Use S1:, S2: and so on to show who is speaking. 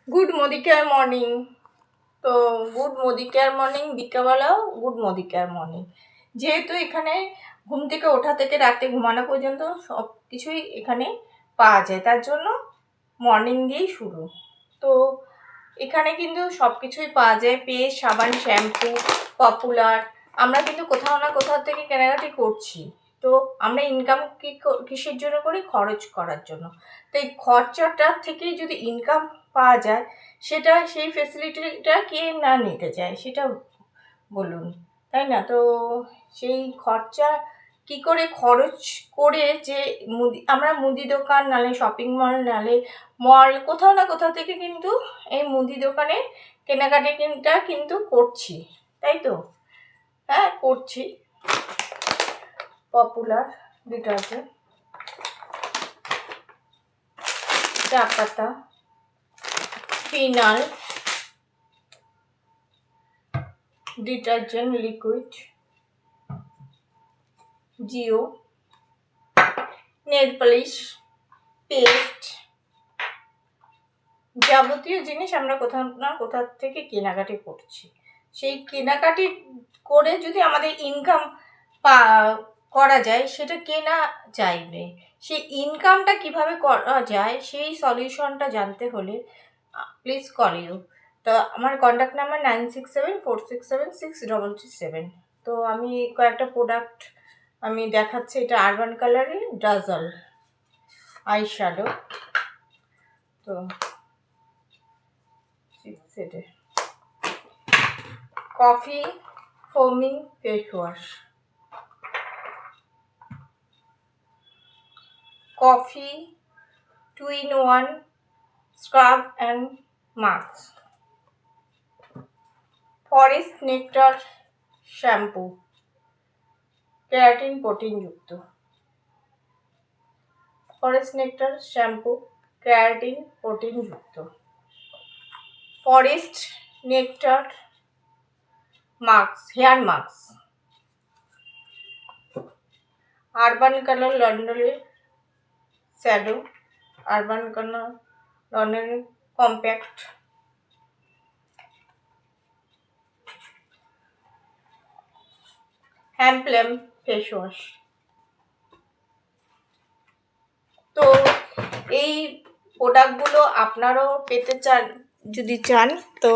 S1: Good Modi care morning. তো good Modi care morning, বিকালবেলাও good Modi care morning. যেহেতু এখানে ঘুম থেকে ওঠা থেকে রাতে ঘুমানো পর্যন্ত সব কিছুই এখানে পাওয়া যায়, তার জন্য মর্নিং দিয়েই শুরু। তো এখানে কিন্তু সব কিছুই পাওয়া যায়, পেস্ট, সাবান, শ্যাম্পু, পপুলার। আমরা কিন্তু কোথাও না কোথাও থেকে কেনাকাটি করছি। তো আমরা ইনকাম কিসের জন্য করি? খরচ করার জন্য। তো এই খরচাটার থেকেই যদি ইনকাম পাওয়া যায়, সেই ফেসিলিটিটা কে না নিতে চায় সেটা বলুন, তাই না? তো সেই খরচা কি করে খরচ করে যে আমরা মুদি দোকান নালে শপিং মল নালে মল কোথাও না কোথাও থেকে কিন্তু এই মুদি দোকানে কেনাকাটিটা কিন্তু করছি, তাই তো? হ্যাঁ, করছি। পপুলার ডিটারজেন্ট, চা পাতা, ফিনাল, ডিটারজেন্ট লিকুইড, জিও, নেল পলিশ, পেস্ট, যাবতীয় জিনিস আমরা কোথাও না কোথাও থেকে কেনাকাটি করছি। সেই কেনাকাটি করে যদি আমাদের ইনকাম করা যায়, সেটা কে না চাইবে? সেই ইনকামটা কিভাবে করা যায় সেই সলিউশনটা জানতে হলে প্লিজ কল ইউ। তো আমার কন্ট্যাক্ট নাম্বার 9674676337। তো আমি কয়েকটা প্রোডাক্ট আমি দেখাচ্ছি। এটা আরবান কালারের ডাজল আই শ্যাডো। তো coffee foaming face wash, coffee 2-in-1 scrub and mask, Forest Nectar shampoo keratin প্রোটিনযুক্ত, ফরেস্ট নেক্টার শ্যাম্পু কেরাটিন প্রোটিনযুক্ত, Forest Nectar mask hair mask, Urban Colour লন্ডনের শ্যাডো, আরবান কালার লন্ডনের compact, হ্যাম্পলেম face wash. তো এই প্রোডাক্টগুলো আপনারাও পেতে চান, যদি চান তো